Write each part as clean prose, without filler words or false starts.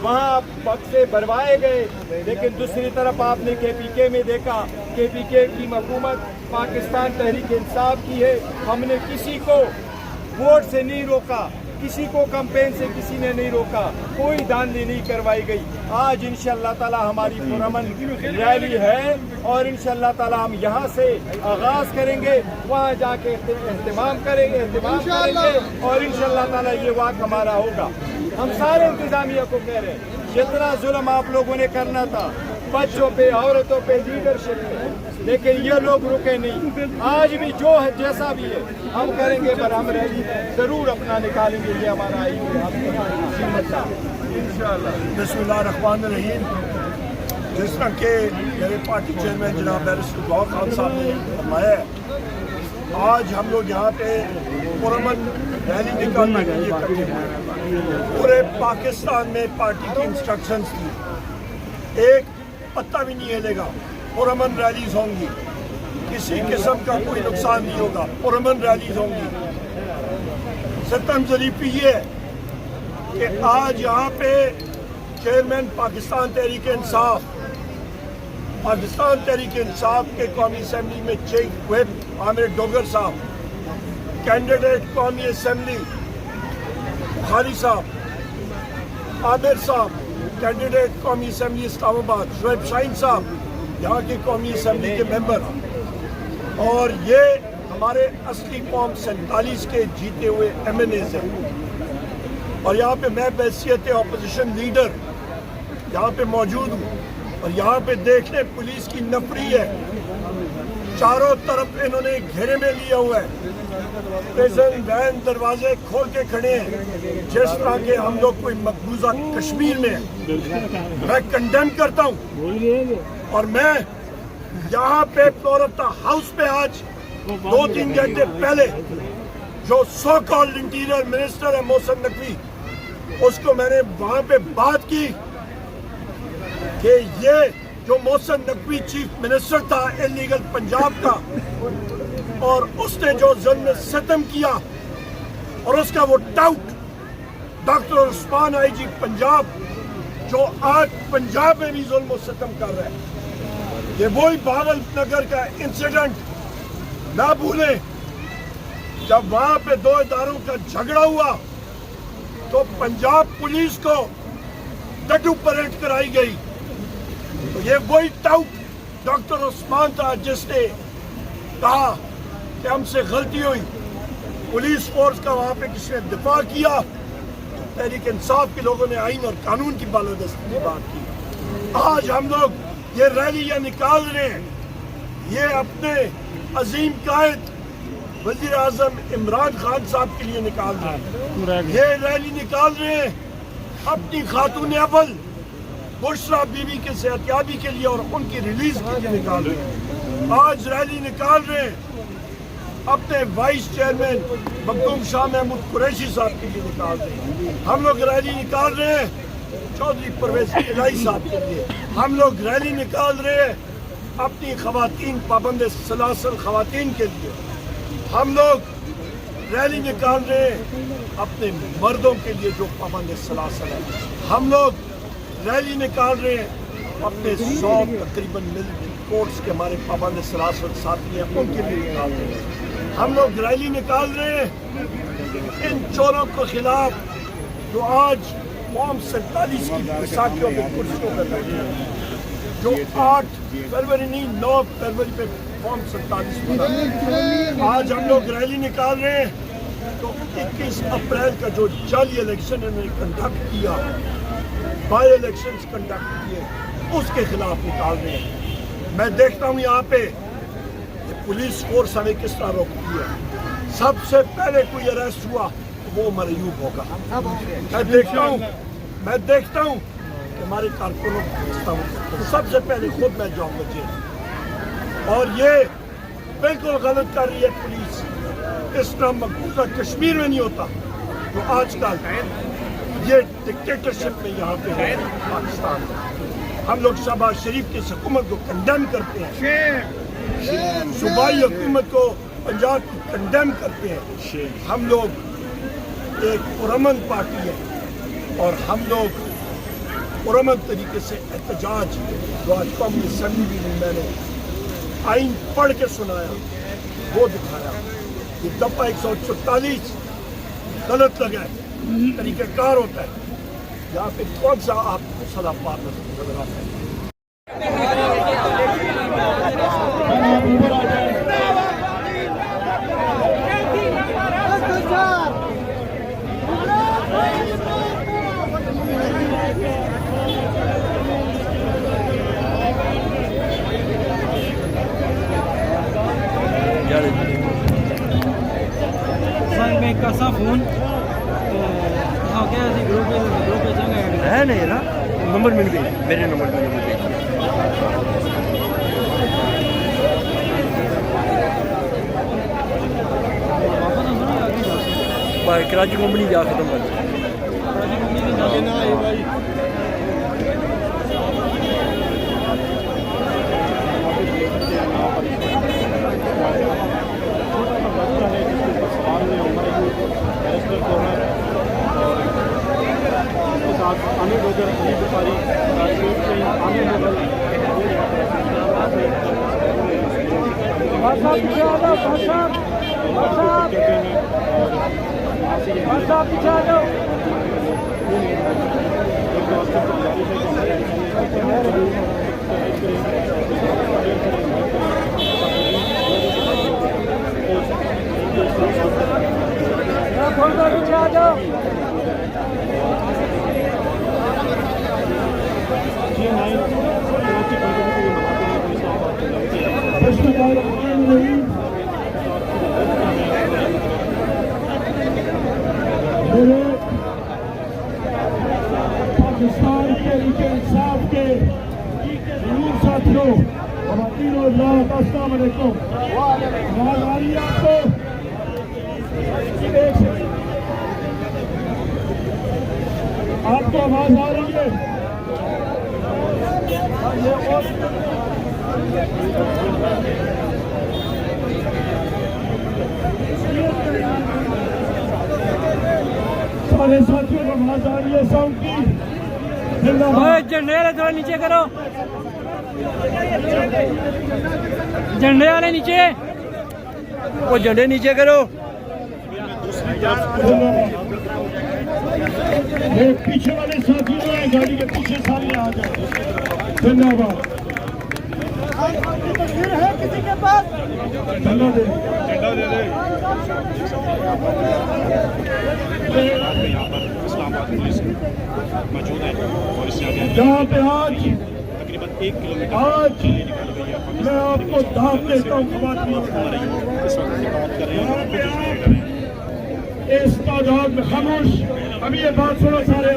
وہاں بکسے بھروائے گئے، لیکن دوسری طرف آپ نے کے پی کے میں دیکھا، کے پی کے کی حکومت پاکستان تحریک انصاف کی ہے، ہم نے کسی کو ووٹ سے نہیں روکا، کسی کو کمپین سے کسی نے نہیں روکا، کوئی دھاندلی نہیں کروائی گئی۔ آج انشاءاللہ تعالی ہماری پرامن ریلی ہے اور انشاءاللہ تعالی ہم یہاں سے آغاز کریں گے، وہاں جا کے اہتمام کریں گے اور انشاءاللہ تعالی یہ واقع ہمارا ہوگا۔ ہم سارے انتظامیہ کو کہہ رہے ہیں جتنا ظلم آپ لوگوں نے کرنا تھا بچوں پہ، عورتوں پہ، لیڈرشپ پہ، لیکن یہ لوگ رکے نہیں۔ آج بھی جو ہے جیسا بھی ہے ہم کریں گے، پر ہم ریلی ضرور اپنا نکالیں گے، یہ ہمارا انشاءاللہ۔ بسم اللہ الرحمن الرحیم۔ جس طرح کہ میرے پارٹی چیئرمین جناب بیرسٹر گوہر خان صاحب نے فرمایا ہے، آج ہم لوگ یہاں پہ پرامن ریلی نکالنے کے لیے اکٹھے ہوئے۔ پورے پاکستان میں پارٹی کی انسٹرکشنز تھی، ایک پتہ بھی نہیں ہلے گا، پرامن ریلیز ہوں گی، کسی قسم کا کوئی نقصان نہیں ہوگا، پرامن ریلیز ہوں گی۔ ستم ظریفی یہ ہے کہ آج یہاں پہ چیئرمین پاکستان تحریک انصاف کے قومی اسمبلی میں چیف ویپ عامر ڈوگر صاحب، کینڈیڈیٹ قومی اسمبلی بخاری صاحب، عامر صاحب کینڈیڈیٹ قومی اسمبلی اسلام آباد، شعیب شاہین صاحب یہاں کی قومی اسمبلی کے ممبر، اور یہ ہمارے اصلی قوم 47 کے جیتے ہوئے ایم این ایز ہیں، اور یہاں پہ میں بحیثیت اپوزیشن لیڈر یہاں پہ موجود ہوں، اور یہاں پہ دیکھ لیں پولیس کی نفری ہے، چاروں طرف انہوں نے گھیرے میں لیا ہوا ہے، پریزن وین دروازے کھول کے کھڑے ہیں، جس طرح کے ہم لوگ کوئی مقبوضہ کشمیر میں ہیں۔ میں کنڈیم کرتا ہوں، اور میں یہاں پہ فلور آف دا ہاؤس پہ آج 2-3 گھنٹے پہلے جو سو کالڈ انٹیریئر منسٹر ہے محسن نقوی، اس کو میں نے وہاں پہ بات کی کہ یہ جو محسن نقوی چیف منسٹر تھا انلیگل پنجاب کا، اور اس نے جو ظلم ستم کیا، اور اس کا وہ ٹاؤٹ ڈاکٹر عثمان آئی جی پنجاب جو آج پنجاب میں بھی ظلم و ستم کر رہا ہے، یہ وہی بھاول نگر کا انسیڈنٹ نہ بھولیں جب وہاں پہ 2 اداروں کا جھگڑا ہوا تو پنجاب پولیس کو ڈڈو پریڈ کرائی گئی۔ تو یہ وہی ٹاؤٹ ڈاکٹر عثمان تھا جس نے کہا کہ ہم سے غلطی ہوئی، پولیس فورس کا وہاں پہ کسی نے دفاع کیا، تحریک انصاف کے لوگوں نے آئین اور قانون کی بالادستی کی بات کی۔ آج ہم لوگ یہ ریلیاں نکال رہے ہیں، یہ اپنے عظیم قائد وزیر اعظم عمران خان صاحب کے لیے نکال رہے ہیں، یہ ریلی نکال رہے ہیں اپنی خاتون اول بشرا بی بی کے صحتیابی کے لیے اور ان کی ریلیز کے لیے نکال رہے ہیں۔ آج ریلی نکال رہے ہیں اپنے وائس چیئرمین مخدوم شاہ محمود قریشی صاحب کے لیے نکال رہے ہیں، ہم لوگ ریلی نکال رہے ہیں چودھری پرویز الہی صاحب کے لیے، ہم لوگ ریلی نکال رہے ہیں اپنی خواتین پابند سلاسل خواتین کے لیے، ہم لوگ ریلی نکال رہے ہیں اپنے مردوں کے لیے جو پابند سلاسل ہیں، ہم لوگ ریلی نکال رہے ہیں اپنے 100 تقریباً ملٹری کورٹس کے ہمارے پابند سلاسل ساتھی ہیں ان کے لیے نکال رہے ہیں، ہم لوگ ریلی نکال رہے ہیں ان چوروں کے خلاف جو آج قوم 47 کی بیساکھیوں پہ کرسیوں پہ بیٹھے ہیں، جو 8 فروری نہیں 9 فروری پہ قوم 47 بنا۔ آج ہم لوگ ریلی نکال رہے ہیں تو 21 اپریل کا جو جعلی الیکشن انہوں نے کنڈکٹ کیا، بائی الیکشنز کنڈکٹ کیے، اس کے خلاف نکال رہے ہیں۔ میں دیکھتا ہوں یہاں پہ پولیس فورس ہمیں کس طرح روکتی ہے، سب سے پہلے کوئی اریسٹ ہوا وہ عمر ایوب ہوگا۔ میں دیکھتا ہوں کہ ہمارے کارکنوں کو سب سے پہلے خود میں جاؤں گا جیل، اور یہ بالکل غلط کر رہی ہے پولیس، اس طرح مقبوضہ کشمیر میں نہیں ہوتا جو آج کل یہ ڈکٹیٹرشپ میں یہاں پہ ہے پاکستان میں۔ ہم لوگ شہباز شریف کی حکومت کو کنڈیم کرتے ہیں، صوبائی حکومت کو پنجاب کی کنڈیم کرتے ہیں، ہم لوگ ایک پرامن پارٹی ہے اور ہم لوگ پرامن طریقے سے احتجاج جو آج قومی اسمبلی میں میں نے آئین پڑھ کے سنایا وہ دکھایا. یہ دفعہ 144 غلط لگا ہے, طریقہ کار ہوتا ہے. یہاں پہ کون سا آپ کو صدا پار نظر آتا ہے؟ میں کیسا فون ہاں کیا گروپ پہ چنگا ہے نہیں نا نمبر مل گئی میرے نمبر میں مل گئی کراچی کمپنی جا ختم کر پاکستان کے انصاف کے ضرور ساتھیوں خواتین اور حضرات السلام علیکم. آواز آ رہی ہے آپ کو؟ آپ کو آواز آ رہی ہے؟ سارے ساتھیوں کو آواز آ رہی ہے ساؤنڈ کی؟ جھنڈے والے تھوڑا نیچے کرو, جھنڈے والے نیچے, وہ جھنڈے نیچے کرو. پیچھے والے ساتھی جو ہیں گاڑی کے پیچھے سامنے آ جائیں. دھنیہ واد. تصویر ہے کسی کے پاس؟ جھنڈا دے اسلام آباد پولیس موجود ہے اور اس سے جہاں پہ آج تقریباً 1 کلومیٹر آج میں آپ کو دھاپ دیتا ہوں خواتین اس وقت بات کر رہے ہیں اس تعداد میں خاموش. ابھی یہ بات سنو سارے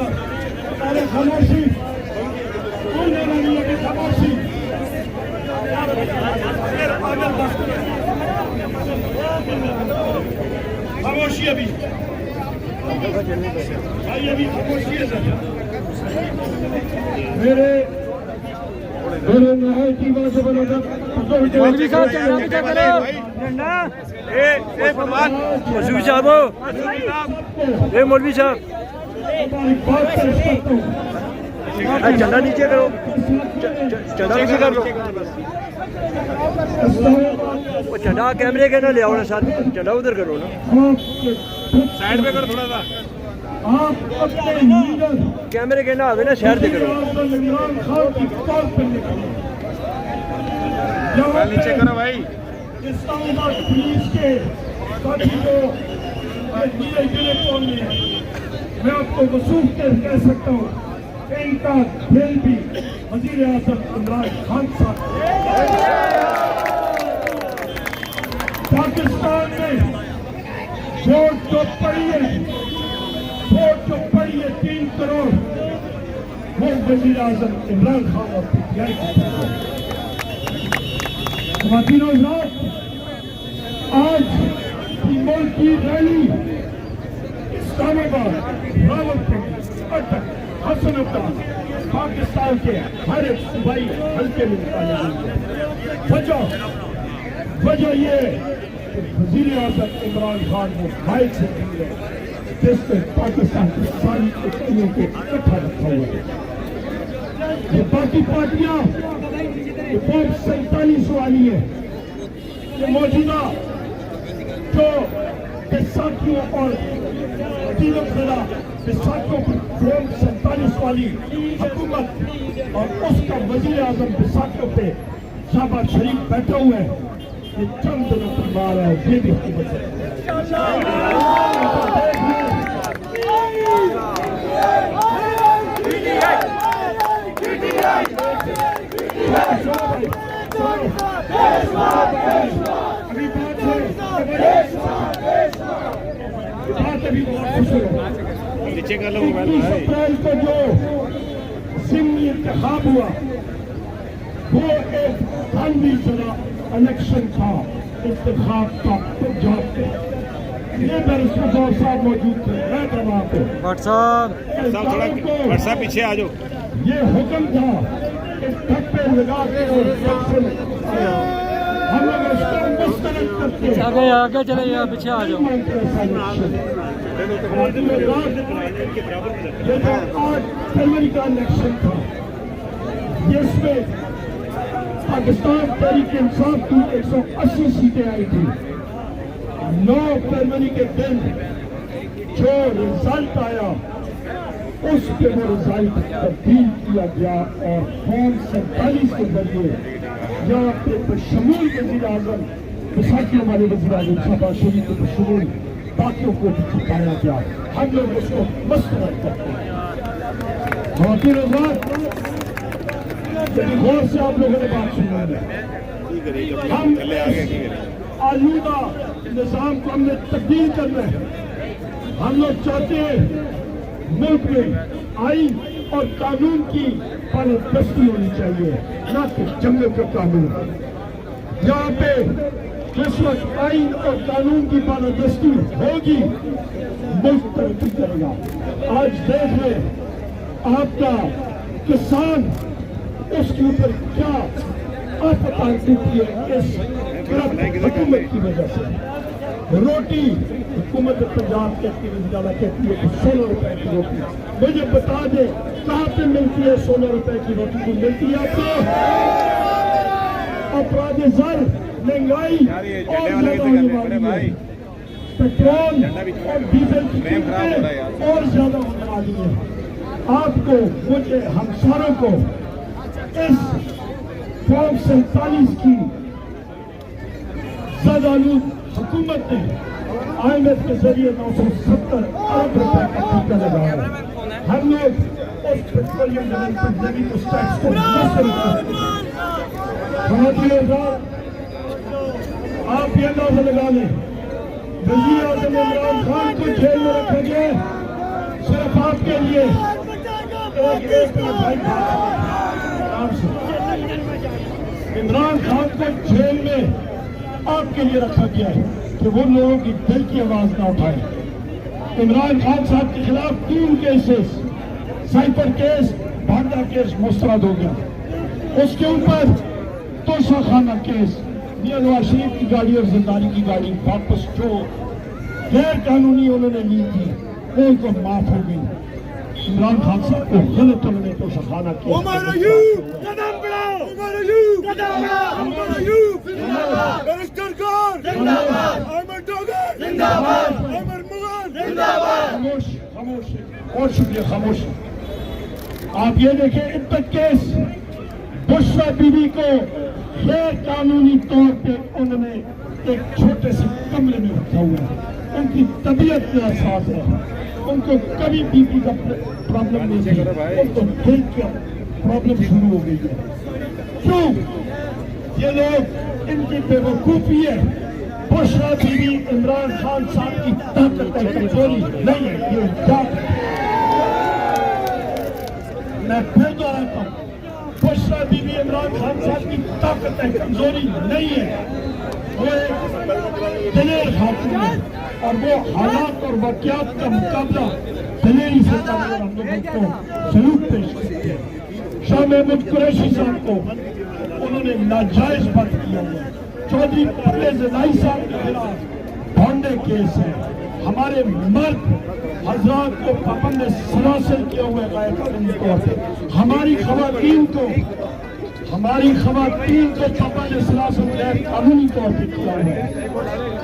خاموشی بولنے والی ہے کہ خاموشی خاموشی ابھی بھائی ابھی خاموشی ہے. میرے نہایت کی بات مولوی صاحب جھنڈا نیچے کرو, جھنڈا مولوی صاحب, مولوی صاحب جھنڈا نیچے کرو, جھنڈا نیچے کر لو. وہ جھنڈا کیمرے کے نہ لے آؤ نا ساتھ, جھنڈا ادھر کرو نا, سائڈ پہ کر تھوڑا سا. آپ اپنے لیڈر کیمرے کے نہ آوے نا شہر دے کرو. عمران خان کی کال کرنے کے لیے نیچے کرو بھائی. اسلام آباد پولیس کے ساتھیوں میں آپ کو وصوف کہہ سکتا ہوں کہ ان کا دل بھی وزیر اعظم عمران خان صاحب. پاکستان میں ووٹ جو پڑی ہے 3 کروڑ وہ وزیر اعظم عمران خان اور پی ٹی آئی کی خواتین و حضرات. آج کی ملک کی ریلی اسلام آباد, راولپنڈی, اٹک, حسن آباد, پاکستان کے ہر ایک صوبائی حلقے میں نکالی گئی. وجہ یہ کہ وزیر اعظم عمران خان وہ مائک سے نکلے جس پہ پاکستان کی ساری اکائیوں کو اکٹھا رکھا ہوا ہے. یہ باقی پارٹیاں فارم 47 والی ہے، یہ موجودہ جو بیساکھیوں اور تینوں ضلع بیساکھیوں پر فارم 47 والی حکومت اور اس کا وزیر اعظم بیساکھیوں پہ شہباز شریف بیٹھے ہوئے ہیں، یہ چند دنوں پر مار ہے، یہ بھی حکومت ہے۔ نیچے کر لو 21 اپریل کو جو ضمنی انتخاب ہوا وہ ایک قانونی ذرا الیکشن تھا، انتخاب تھا پنجاب کے۔ یہ بیرسٹر غور صاحب موجود تھے، میں تھا وہاں پہ۔ بٹ صاحب پیچھے آ جاؤ۔ یہ حکم تھا کہ ٹھپے لگا کے اور الیکشن ہم لوگ اس کو مسترد کرتے ہیں۔ آگے چلے یا پیچھے آ جاؤ۔ یہ جو 8 فروری کا الیکشن تھا، جس میں پاکستان تحریک انصاف کی 180 سیٹیں آئی تھی۔ 9 فروری کے دن جو رزلٹ آیا اس پہ وہ رزلٹ تبدیل کیا گیا اور فارم 47 کے ذریعے یہاں پہ بشمول وزیر اعظم بیساکھیوں والے وزیر اعظم شہباز شریف کے بشمول باقیوں کو بھی چھپایا گیا۔ ہم لوگ اس کو مسترد کرتے ہیں۔ خواتین و حضرات، لیکن غور سے آپ لوگوں نے بات سننا ہے، ہم آلودہ نظام کو ہم نے تبدیل کرنا ہے۔ ہم لوگ چاہتے ہیں ملک میں آئین اور قانون کی بالادستی ہونی چاہیے، نہ کہ جنگل کا قانون۔ یہاں پہ جس وقت آئین اور قانون کی بالادستی ہوگی ملک ترقی کرے گا۔ آج دیکھ لیں آپ کا کسان اس کے اوپر کیا آفت آ چکی ہے اس حکومت کی وجہ سے۔ روٹی حکومت پنجاب کہتی ہے، وزیر اعلیٰ کہتی ہے کہ 16 روپے کی روٹی۔ مجھے بتا دیں کہاں پہ ملتی ہے 16 روپے کی روٹی؟ کو ملتی ہے آپ کو؟ افراد زر، مہنگائی اور زیادہ ہونے والی ہے، پیٹرول اور ڈیزل کی قیمتیں اور زیادہ ہونے والی ہیں۔ آپ کو، مجھے، ہم ساروں کو اس فارم 47 کی زدآلود حکومت نے IMF کے ذریعے 970 ارب روپے کا ٹیکہ لگایا۔ ہم لوگ اس پیٹرولیم ڈیولپمنٹ لیوی ٹیکس کو مسترد کرتے ہیں۔ خواتین و حضرات، آپ یہ اندازہ لگا لیں، وزیر اعظم عمران خان کو جیل میں رکھا گیا صرف آپ کے لیے۔ ایک منٹ بھائی، عمران خان کو جیل میں آپ کے لیے رکھا گیا ہے کہ وہ لوگوں کی دل کی آواز نہ اٹھائے۔ عمران خان صاحب کے خلاف 3 کیسز، سائپر کیس، بھانڈا کیس مسترد ہو گیا۔ اس کے اوپر توشہ خانہ کیس، میاں نواز شریف کی گاڑی اور زرداری کی گاڑی واپس جو غیر قانونی انہوں نے لی تھی وہ ان کو معاف ہو گئی۔ عمران خان صاحب کو غلط انہوں نے توشہ خانہ کیس۔ خاموش اور شکریہ، خاموش۔ آپ یہ دیکھیں عبت کیس، بشرا بی بی کو غیر قانونی طور پہ انہوں نے ایک چھوٹے سے کمرے میں رکھا ہوا ہے۔ ان کی طبیعت ناساز ہے، ان کو کبھی بی پی کا پرابلم نہیں ہے، ان کو دل کا پرابلم شروع ہو گئی ہے۔ کیوں؟ یہ لوگ، ان کی بے وقوفی ہے۔ بشرا بی بی عمران خان صاحب کی طاقت ہے، کمزوری نہیں ہے، یہ طاقت ہے۔ میں پھر دہراتا ہوں، بشرا بی بی عمران خان صاحب کی طاقت ہے، کمزوری نہیں ہے۔ وہ ایک دلیر خاتون ہے اور وہ حالات اور واقعات کا مقابلہ دلیری سے کرنے والے ہم لوگوں کو سلوک پیش کرتے ہیں۔ شاہ محمود قریشی صاحب کو انہوں نے ناجائز بات کیا ہے۔ چودھری پرویز الہی صاحب کے خلاف بھانڈے کیس ہے، ہمارے مرد حضرات کو پابند سلاسل کیا ہوا ہے غیر قانونی طور پہ، ہماری خواتین کو پابند سلاسل غیر قانونی طور پہ کیا ہوا ہے،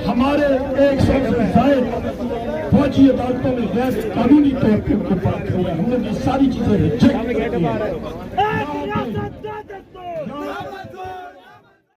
ہمارے 100 سے زائد فوجی عدالتوں میں غیر قانونی طور پہ ان کو پاک ہوا ہے. ہم نے یہ ساری چیزیں ریجیکٹ کر دی ہیں.